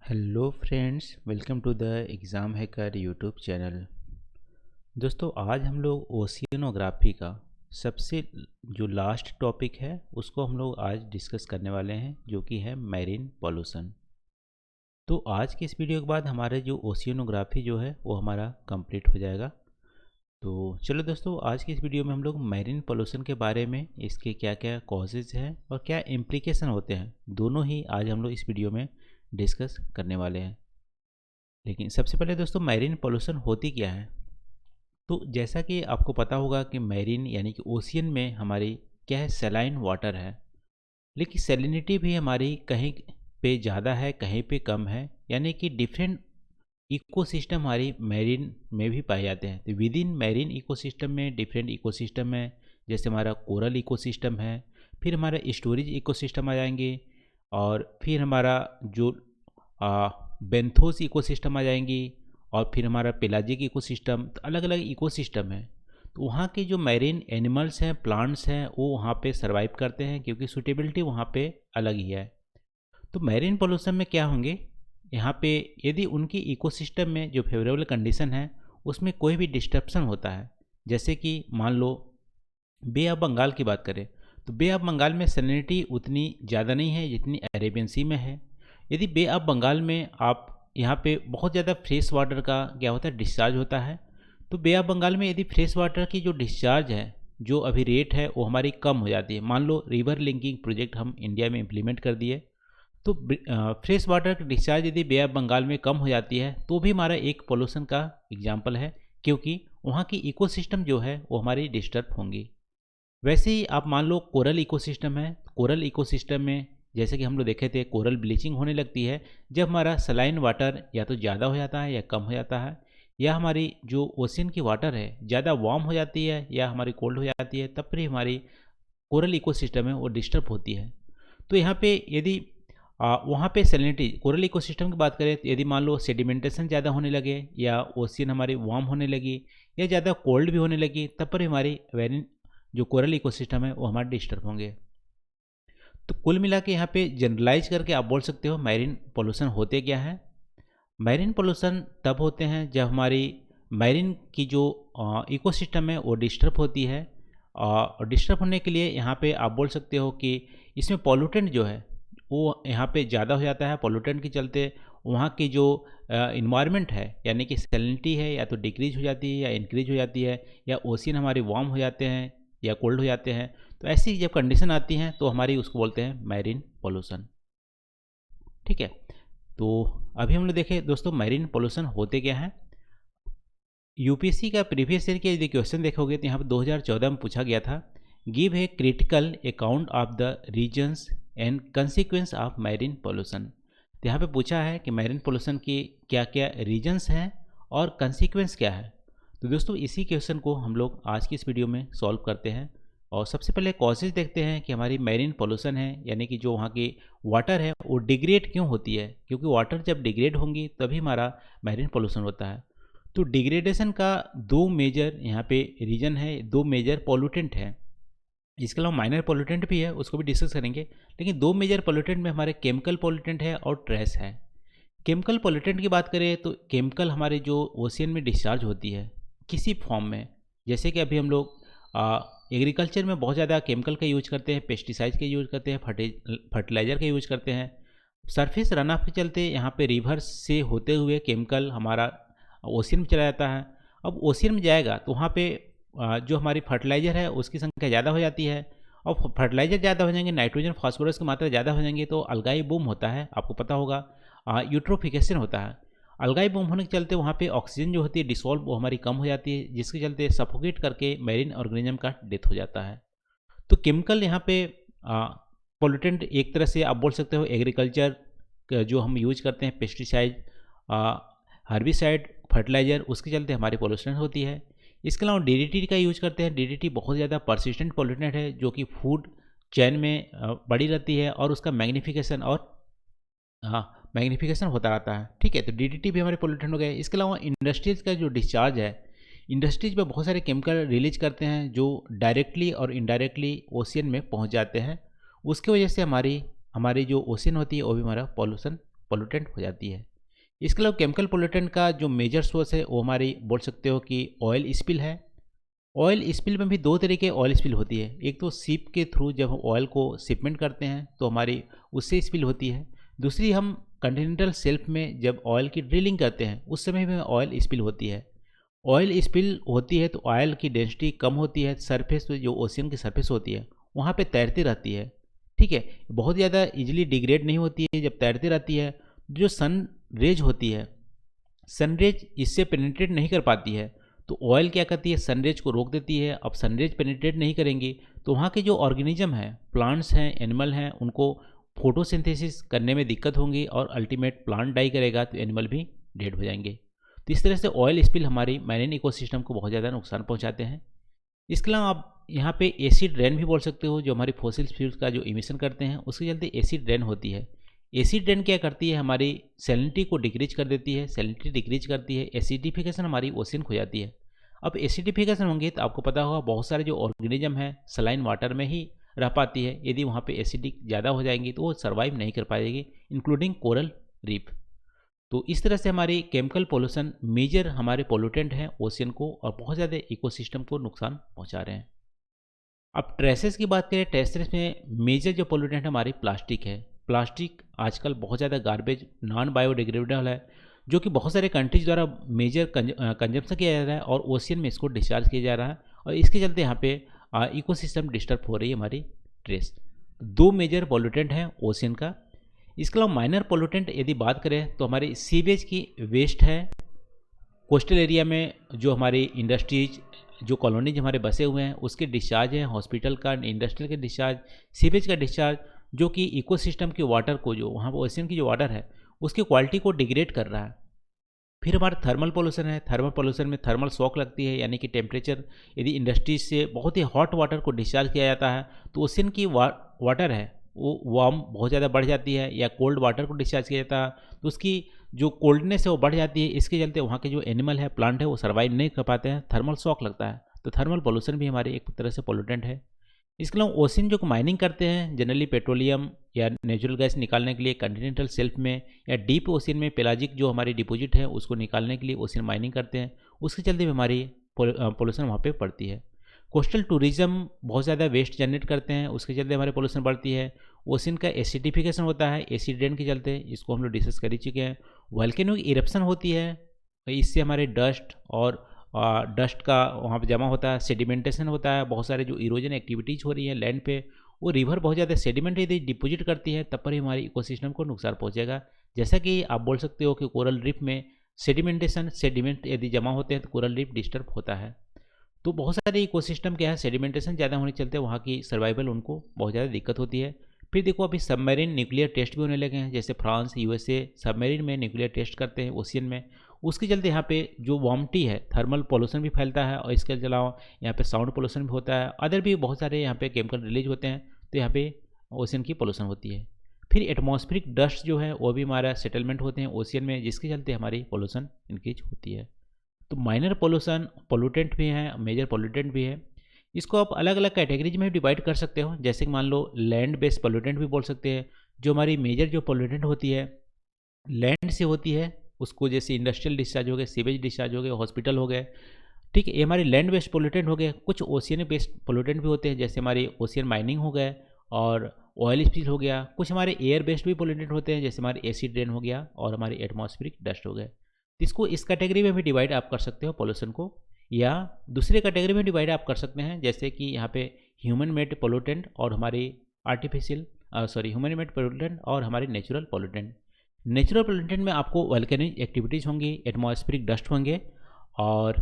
Hello friends, welcome to the exam hacker YouTube channel. दोस्तों, आज हम लोग ओशियनोग्राफी का सबसे जो लास्ट टॉपिक है उसको हम लोग आज डिस्कस करने वाले हैं, जो कि है मैरीन पॉल्यूशन। तो आज के इस वीडियो के बाद हमारे जो ओशियनोग्राफी जो है वो हमारा कंप्लीट हो जाएगा। तो चलो दोस्तों, आज की इस वीडियो में हम लोग मैरीन पॉल्यूशन के बारे में, इसके क्या क्या कॉजेज़ हैं और क्या इम्प्लीकेशन होते हैं, दोनों ही आज हम लोग इस वीडियो में डिस्कस करने वाले हैं। लेकिन सबसे पहले दोस्तों, मैरीन पॉल्यूशन होती क्या है? तो जैसा कि आपको पता होगा कि मैरीन यानी कि ओशियन में हमारी क्या है, सेलाइन वाटर है। लेकिन सेलिनिटी भी हमारी कहीं पे ज़्यादा है, कहीं पे कम है, यानी कि डिफरेंट इकोसिस्टम हमारी मैरीन में भी पाए जाते हैं। तो विद इन मैरीन इकोसिस्टम में डिफरेंट इकोसिस्टम है, जैसे हमारा कोरल इकोसिस्टम है, फिर हमारा स्टोरेज इकोसिस्टम आ जाएंगे, और फिर हमारा जो बेंथोस इकोसिस्टम आ जाएंगी, और फिर हमारा पेलाजिक इकोसिस्टम। तो अलग अलग इकोसिस्टम है। तो वहाँ के जो मैरीन एनिमल्स हैं, प्लांट्स हैं, वो वहाँ पे सरवाइव करते हैं, क्योंकि सूटेबिलिटी वहाँ पे अलग ही है। तो मैरीन पॉल्यूशन में क्या होंगे, यहाँ पे यदि उनकी इकोसिस्टम में जो फेवरेबल कंडीशन है उसमें कोई भी डिस्टर्बन होता है, जैसे कि मान लो बे ऑफ बंगाल की बात करें, तो बे ऑफ बंगाल में सैलिनिटी उतनी ज़्यादा नहीं है जितनी अरेबियन सी में है। यदि बे ऑफ बंगाल में आप यहाँ पे बहुत ज़्यादा फ्रेश वाटर का क्या होता है, डिस्चार्ज होता है। तो बे ऑफ बंगाल में यदि फ्रेश वाटर की जो डिस्चार्ज है, जो अभी रेट है, वो हमारी कम हो जाती है। मान लो रिवर लिंकिंग प्रोजेक्ट हम इंडिया में इम्प्लीमेंट कर दिए, तो फ्रेश वाटर की डिस्चार्ज यदि बे ऑफ बंगाल में कम हो जाती है तो भी हमारा एक पोल्यूशन का एग्जाम्पल है, क्योंकि वहाँ की इकोसिस्टम जो है वो हमारी डिस्टर्ब होंगी। वैसे ही आप मान लो कोरल इकोसिस्टम है। कोरल इकोसिस्टम में जैसे कि हम लोग देखे थे, कोरल ब्लीचिंग होने लगती है जब हमारा सलाइन वाटर या तो ज़्यादा हो जाता है या कम हो जाता है, या हमारी जो ओशियन की वाटर है ज़्यादा वार्म हो जाती है या हमारी कोल्ड हो जाती है, तब फिर हमारी कोरल इकोसिस्टम है वो डिस्टर्ब होती है। तो यहाँ पे यदि वहाँ पे सैलिनिटी, कोरल इकोसिस्टम की बात करें, तो यदि मान लो सेडिमेंटेशन ज़्यादा होने लगे, या ओशियन हमारी वार्म होने लगी, या ज़्यादा कोल्ड भी होने लगी, तब पर हमारी वेरिन जो कोरल इकोसिस्टम है वो हमारे डिस्टर्ब होंगे। तो कुल मिला के यहाँ पे जनरलाइज करके आप बोल सकते हो मैरीन पोल्यूशन होते क्या है। मैरीन पोल्यूशन तब होते हैं जब हमारी मैरीन की जो इकोसिस्टम है वो डिस्टर्ब होती है। और डिस्टर्ब होने के लिए यहाँ पे आप बोल सकते हो कि इसमें पॉल्यूटेंट जो है वो यहाँ पे ज़्यादा हो जाता है। पॉल्यूटेंट के चलते वहाँ की जो इन्वायरमेंट है, यानी कि सैलिनिटी है, या तो डिक्रीज हो जाती है या इंक्रीज हो जाती है, या ओशियन हमारे वार्म हो जाते हैं या कोल्ड हो जाते हैं। तो ऐसी जब कंडीशन आती हैं तो हमारी उसको बोलते हैं मैरीन पोल्यूशन। ठीक है। तो अभी हम लोग देखें दोस्तों, मैरीन पोल्यूशन होते क्या हैं। यूपीएससी का प्रीवियस ईयर के यदि क्वेश्चन देखोगे तो यहाँ पर 2014 में पूछा गया था, give a critical account of the reasons and consequences of marine pollution. तो यहाँ पे पूछा है कि मैरीन पोल्यूशन की क्या क्या रीजन्स हैं और कंसिक्वेंस क्या है। तो दोस्तों, इसी क्वेश्चन को हम लोग आज की इस वीडियो में सॉल्व करते हैं। और सबसे पहले कॉजेज देखते हैं कि हमारी मैरीन पोल्यूशन है, यानी कि जो वहाँ की वाटर है वो डिग्रेड क्यों होती है, क्योंकि वाटर जब डिग्रेड होंगी तभी हमारा मैरीन पोल्यूशन होता है। तो डिग्रेडेशन का दो मेजर यहाँ पे रीजन है, दो मेजर पॉल्यूटेंट है। इसके अलावा माइनर पॉल्यूटेंट भी है, उसको भी डिस्कस करेंगे। लेकिन दो मेजर पॉल्यूटेंट में हमारे केमिकल पॉल्यूटेंट है और ट्रेस है। केमिकल पॉल्यूटेंट की बात करें तो केमिकल हमारे जो ओशियन में डिस्चार्ज होती है किसी फॉर्म में, जैसे कि अभी हम लोग एग्रीकल्चर में बहुत ज़्यादा केमिकल का यूज करते हैं, पेस्टिसाइड्स का यूज करते हैं, फर्टिलाइज़र का यूज करते हैं। सरफेस रन ऑफ के चलते यहाँ पे रिवर्स से होते हुए केमिकल हमारा ओशियन में चला जाता है। अब ओशियन में जाएगा तो वहाँ पे जो हमारी फर्टिलाइज़र है उसकी संख्या ज़्यादा हो जाती है, और फर्टिलाइज़र ज़्यादा हो जाएंगे, नाइट्रोजन फास्फोरस की मात्रा ज़्यादा हो जाएंगे, तो अलगाई बूम होता है, आपको पता होगा। यूट्रोफिकेशन होता है। अलगाई बूम होने के चलते वहाँ पे ऑक्सीजन जो होती है डिसॉल्व, वो हमारी कम हो जाती है, जिसके चलते सफोकेट करके मैरीन ऑर्गेनिज्म का डेथ हो जाता है। तो केमिकल यहाँ पे पोल्यूटेंट एक तरह से आप बोल सकते हो एग्रीकल्चर जो हम यूज करते हैं, पेस्टिसाइड, हर्बिसाइड, फर्टिलाइज़र, उसके चलते हमारी पोल्यूशन होती है। इसके अलावा डीडीटी का यूज करते हैं। डीडीटी बहुत ज़्यादा परसिस्टेंट पोल्यूटेंट है, जो कि फूड चैन में बड़ी रहती है, और उसका मैग्नीफिकेशन और मैग्नीफिकेशन होता रहता है। ठीक है, तो डीडीटी भी हमारे पोल्यूटेंट हो गए। इसके अलावा इंडस्ट्रीज़ का जो डिस्चार्ज है, इंडस्ट्रीज में बहुत सारे केमिकल रिलीज करते हैं जो डायरेक्टली और इनडायरेक्टली ओशियन में पहुंच जाते हैं। उसकी वजह से हमारी हमारी जो ओशियन होती है वो भी हमारा पॉल्यूशन पोल्यूटेंट हो जाती है। इसके अलावा केमिकल पोल्यूटेंट का जो मेजर सोर्स है वो हमारी बोल सकते हो कि ऑयल स्पिल है। ऑयल स्पिल में भी दो तरीके ऑयल स्पिल होती है। एक तो शिप के थ्रू जब हम ऑयल को शिपमेंट करते हैं तो हमारी उससे स्पिल होती है। दूसरी हम कॉन्टिनेंटल शेल्फ में जब ऑयल की ड्रिलिंग करते हैं उस समय भी ऑयल स्पिल होती है। ऑयल स्पिल होती है तो ऑयल की डेंसिटी कम होती है, सरफेस पे जो ओशियन की सरफेस होती है वहाँ पे तैरती रहती है। ठीक है, बहुत ज़्यादा इजीली डिग्रेड नहीं होती है। जब तैरती रहती है जो सन रेज होती है, सनरेज इससे पेनिट्रेट नहीं कर पाती है तो ऑयल क्या करती है, सनरेज को रोक देती है। अब सनरेज पेनिट्रेट नहीं करेंगी तो वहाँ के जो ऑर्गेनिज्म हैं, प्लांट्स हैं, एनिमल हैं, उनको फोटोसिंथेसिस करने में दिक्कत होंगी और अल्टीमेट प्लांट डाई करेगा तो एनिमल भी डेड हो जाएंगे। तो इस तरह से ऑयल स्पिल हमारी मैरीन इकोसिस्टम को बहुत ज़्यादा नुकसान पहुँचाते हैं। इसके अलावा आप यहाँ पे एसिड रेन भी बोल सकते हो, जो हमारी फॉसिल फ्यूल्स का जो इमिशन करते हैं उसके चलते एसिड रेन होती है। एसिड रेन क्या करती है, हमारी सैलिनिटी को डिक्रीज कर देती है। सैलिनिटी डिक्रीज करती है, एसिडिफिकेशन हमारी ओशन हो जाती है। अब एसिडिफिकेशन होंगे तो आपको पता होगा बहुत सारे जो ऑर्गेनिज्म है सलाइन वाटर में ही रह पाती है। यदि वहाँ पे एसिडिक ज़्यादा हो जाएंगी तो वो सर्वाइव नहीं कर पाएगी, इंक्लूडिंग कोरल रीफ। तो इस तरह से हमारी केमिकल पोल्यूशन मेजर हमारे पोल्यूटेंट हैं ओशियन को और बहुत ज़्यादा इकोसिस्टम को नुकसान पहुंचा रहे हैं। अब ट्रेसेस की बात करें, ट्रेसेस में मेजर जो पोल्यूटेंट हमारी प्लास्टिक है। प्लास्टिक आजकल बहुत ज़्यादा गार्बेज नॉन बायोडिग्रेडेबल है, जो कि बहुत सारे कंट्रीज द्वारा मेजर कंजम्पशन किया जा रहा है और ओशियन में इसको डिस्चार्ज किया जा रहा है और इसके चलते यहाँ पे इकोसिस्टम डिस्टर्ब हो रही है हमारी ट्रेस। दो मेजर पोल्यूटेंट हैं ओशियन का। इसके अलावा माइनर पोल्यूटेंट यदि बात करें तो हमारी सीवेज की वेस्ट है। कोस्टल एरिया में जो हमारी इंडस्ट्रीज, जो कॉलोनीज हमारे बसे हुए हैं उसके डिस्चार्ज हैं, हॉस्पिटल का, इंडस्ट्रियल के डिस्चार्ज, सीवेज का डिस्चार्ज, जो कि इकोसिस्टम के वाटर को, जो वहाँ पर ओशियन की जो वाटर है उसकी क्वालिटी को डिग्रेड कर रहा है। फिर हमारा थर्मल पोल्यूशन है। थर्मल पोल्यूशन में थर्मल शॉक लगती है, यानी कि टेम्परेचर, यदि इंडस्ट्रीज से बहुत ही हॉट वाटर को डिस्चार्ज किया जाता है तो ओशियन की वाटर है वो वार्म बहुत ज़्यादा बढ़ जाती है, या कोल्ड वाटर को डिस्चार्ज किया जाता है तो उसकी जो कोल्डनेस है वो बढ़ जाती है। इसके चलते वहाँ के जो एनिमल है, प्लांट है, वो सर्वाइव नहीं कर पाते हैं, थर्मल शॉक लगता है। तो थर्मल पोल्यूशन भी हमारी एक तरह से पोल्यूटेंट है। इसके अलावा ओशियन जो माइनिंग करते हैं जनरली पेट्रोलियम या नेचुरल गैस निकालने के लिए कॉन्टिनेंटल शेल्फ में या डीप ओशियन में पेलाजिक जो हमारी डिपोजिट है उसको निकालने के लिए ओशियन माइनिंग करते हैं, उसके चलते भी हमारी पोल्यूशन वहाँ पे पड़ती है। कोस्टल टूरिज्म बहुत ज़्यादा वेस्ट जनरेट करते हैं, उसके चलते हमारे पोल्यूशन बढ़ती है। ओशियन का एसिडिफिकेशन होता है एसिड रेन के चलते, इसको हम लोग डिस्कस कर ही चुके हैं। वोल्केनिक इरप्शन होती है, इससे हमारे डस्ट और डस्ट का वहाँ पे जमा होता है, सेडिमेंटेशन होता है, बहुत सारे जो इरोजन एक्टिविटीज़ हो रही है लैंड पे, वो रिवर बहुत ज़्यादा सेडिमेंट यदि डिपोजिट करती है तब पर ही हमारी इकोसिस्टम को नुकसान पहुँचेगा। जैसा कि आप बोल सकते हो कि कोरल रीफ में सेडिमेंट यदि जमा होते हैं तो कोरल रीफ डिस्टर्ब होता है। तो बहुत सारे इकोसिस्टम क्या है, सेडिमेंटेशन ज़्यादा होने के चलते वहाँ की सर्वाइवल उनको बहुत ज़्यादा दिक्कत होती है। फिर देखो अभी सबमरीन न्यूक्लियर टेस्ट भी होने लगे हैं, जैसे फ्रांस, यूएसए सबमरीन में न्यूक्लियर टेस्ट करते हैं ओशियन में। उसके चलते यहाँ पे जो वार्मिटी है, थर्मल पोल्यूशन भी फैलता है और इसके अलावा यहाँ पे साउंड पोल्यूशन भी होता है, अदर भी बहुत सारे यहाँ पे केमिकल रिलीज होते हैं, तो यहाँ पे ओशियन की पोल्यूशन होती है। फिर एटमॉस्फेरिक डस्ट जो है वो भी हमारा सेटलमेंट होते हैं ओशियन में, जिसके चलते हमारी पोल्यूशन इंक्रीज होती है। तो माइनर पोल्यूशन पोल्यूटेंट भी हैं, मेजर पोल्यूटेंट भी है। इसको आप अलग अलग कैटेगरीज में डिवाइड कर सकते हो, जैसे कि मान लो लैंड बेस्ड पोल्यूटेंट भी बोल सकते हैं। जो हमारी मेजर जो पोल्यूटेंट होती है लैंड से होती है, उसको जैसे इंडस्ट्रियल डिस्चार्ज हो गए, सीवेज डिस्चार्ज हो गए, हॉस्पिटल हो गए, ठीक है, ये हमारे लैंड बेस्ड पोल्यूटेंट हो गए। कुछ ओशियन बेस्ड पोल्यूटेंट भी होते हैं, जैसे हमारी ओशियन माइनिंग हो गए और ऑयल स्पिल हो गया। कुछ हमारे एयर बेस्ड भी पोल्यूटेंट होते हैं, जैसे हमारे एसिड रेन हो गया और हमारे एटमॉस्फेरिक डस्ट हो गए। इसको इस कैटेगरी में भी डिवाइड आप कर सकते हो पोल्यूशन को, या दूसरे कैटेगरी में डिवाइड आप कर सकते हैं, जैसे कि यहाँ पे ह्यूमन मेड पोल्यूटेंट और हमारी ह्यूमन मेड पोल्यूटेंट और हमारे नेचुरल पोल्यूटेंट। नेचुरल पोल्यूटेंट में आपको वोल्केनिक एक्टिविटीज़ होंगी, एटमॉस्फेरिक डस्ट होंगे, और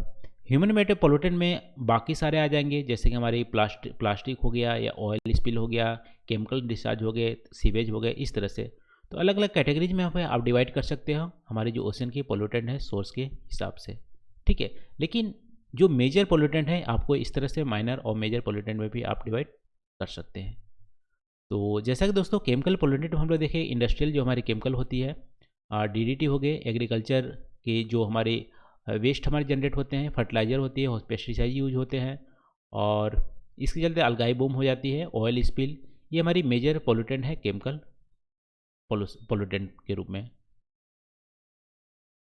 ह्यूमन मेड पोल्यूटेंट में बाकी सारे आ जाएंगे, जैसे कि हमारी प्लास्टिक हो गया या ऑयल स्पिल हो गया, केमिकल डिस्चार्ज हो गए, सीवेज हो गए, इस तरह से। तो अलग अलग कैटेगरीज में आप डिवाइड कर सकते हो हमारे जो ओशन की पोल्यूटेंट है सोर्स के हिसाब से, ठीक है। लेकिन जो मेजर पोल्यूटेंट है आपको इस तरह से माइनर और मेजर पोल्यूटेंट में भी आप डिवाइड कर सकते हैं। तो जैसा कि दोस्तों केमिकल पोल्यूटेंट हम लोग देखें, इंडस्ट्रियल जो हमारी केमिकल होती है, डीडीटी हो गए, एग्रीकल्चर के जो हमारे वेस्ट हमारे जनरेट होते हैं, फर्टिलाइज़र होती है, पेस्टिसाइड यूज होते हैं, और इसके चलते अलगाई बूम हो जाती है, ऑयल स्पिल, ये हमारी मेजर पोल्यूटेंट है केमिकल पोल्यूटेंट के रूप में।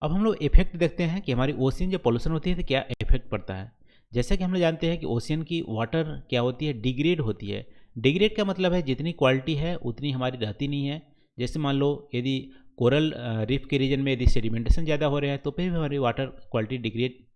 अब हम लोग इफेक्ट देखते हैं कि हमारी ओशियन जब पॉल्यूशन होती है तो क्या इफेक्ट पड़ता है। जैसा कि हम लोग जानते हैं कि ओशियन की वाटर क्या होती है, डिग्रेड होती है। डिग्रेड का मतलब है जितनी क्वालिटी है उतनी हमारी रहती नहीं है। जैसे मान लो यदि कोरल रीफ के रीजन में यदि सेडिमेंटेशन ज़्यादा हो रहा है तो फिर भी हमारी वाटर क्वालिटी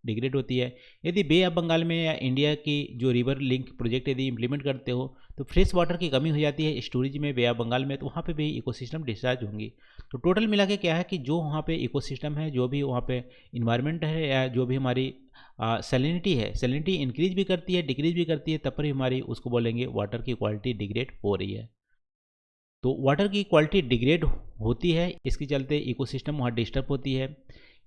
डिग्रेड होती है। यदि बे ऑफ बंगाल में या इंडिया की जो रिवर लिंक प्रोजेक्ट यदि इम्प्लीमेंट करते हो तो फ्रेश वाटर की कमी हो जाती है स्टोरेज में बे ऑफ बंगाल में, तो वहाँ पे भी इकोसिस्टम डिस्चार्ज होंगी। तो टोटल मिला के क्या है कि जो वहाँ पे इकोसिस्टम है, जो भी वहाँ पे इन्वायरमेंट है, या जो भी हमारी सैलिनिटी है, सैलिनिटी इंक्रीज भी करती है डिक्रीज भी करती है, तब पर भी हमारी उसको बोलेंगे वाटर की क्वालिटी डिग्रेड हो रही है। तो वाटर की क्वालिटी डिग्रेड होती है, इसके चलते इकोसिस्टम वहाँ डिस्टर्ब होती है।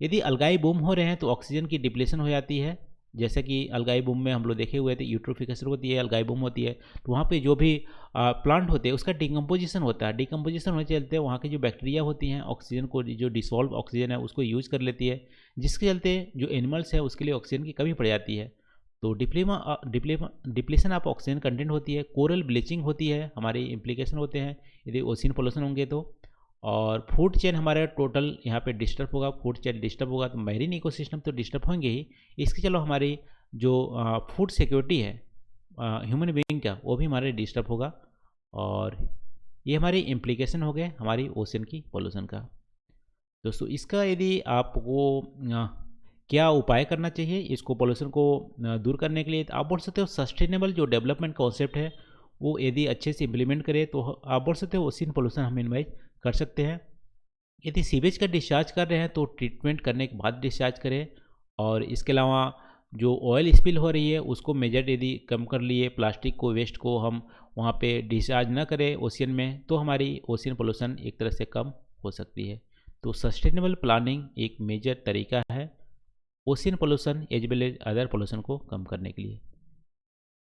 यदि अलगाई बूम हो रहे हैं तो ऑक्सीजन की डिप्लेशन हो जाती है। जैसे कि अलगाई बूम में हम लोग देखे हुए थे, यूट्रोफिकेशन होती है, अलगाई बूम होती है, तो वहाँ पे जो भी प्लांट होते हैं उसका डिकम्पोजिशन होता है। डिकम्पोजिशन होने के चलते वहाँ की जो बैक्टीरिया होती हैं ऑक्सीजन को, जो डिसॉल्व ऑक्सीजन है उसको यूज कर लेती है, जिसके चलते जो एनिमल्स है उसके लिए ऑक्सीजन की कमी पड़ जाती है। तो डिप्लीशन ऑफ ऑक्सीजन कंटेंट होती है, कोरल ब्लीचिंग होती है, हमारे इम्प्लीकेशन होते हैं यदि ओशियन पोल्यूशन होंगे तो। और फूड चेन हमारा टोटल यहाँ पे डिस्टर्ब होगा, फूड चेन डिस्टर्ब होगा तो मैरीन इकोसिस्टम तो डिस्टर्ब होंगे ही। इसके चलो हमारी जो फूड सिक्योरिटी है ह्यूमन बीइंग का, वो भी हमारे डिस्टर्ब होगा। और ये हमारी इम्प्लीकेशन हो गए हमारी ओशन की पोल्यूशन का। दोस्तों इसका यदि आपको क्या उपाय करना चाहिए इसको पोल्यूशन को दूर करने के लिए, तो आप बोल सकते हो सस्टेनेबल जो डेवलपमेंट कॉन्सेप्ट है वो यदि अच्छे से इम्प्लीमेंट करें तो आप बोल सकते हो ओशन पोल्यूशन हम मिनिमाइज कर सकते हैं। यदि सीवेज का डिस्चार्ज कर रहे हैं तो ट्रीटमेंट करने के बाद डिस्चार्ज करें। और इसके अलावा जो ऑयल स्पिल हो रही है उसको मेजर यदि कम कर लिए, प्लास्टिक को वेस्ट को हम वहाँ पे डिस्चार्ज ना करें ओशियन में, तो हमारी ओशियन पोल्यूशन एक तरह से कम हो सकती है। तो सस्टेनेबल प्लानिंग एक मेजर तरीका है ocean pollution as well as other pollution को कम करने के लिए।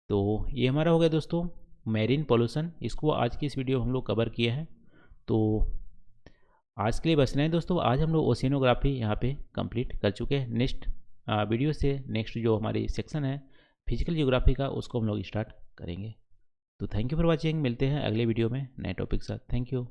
तो ये हमारा हो गया दोस्तों मैरीन पोल्यूशन, इसको आज की इस वीडियो हम लोग कवर किए हैं। तो आज के लिए बस नहीं दोस्तों, आज हम लोग ओशियनोग्राफी यहाँ पे कंप्लीट कर चुके हैं। नेक्स्ट वीडियो से नेक्स्ट जो हमारी सेक्शन है फिजिकल जियोग्राफी का, उसको हम लोग स्टार्ट करेंगे। तो थैंक यू फॉर वॉचिंग, मिलते हैं अगले वीडियो में नए टॉपिक के साथ। Thank you.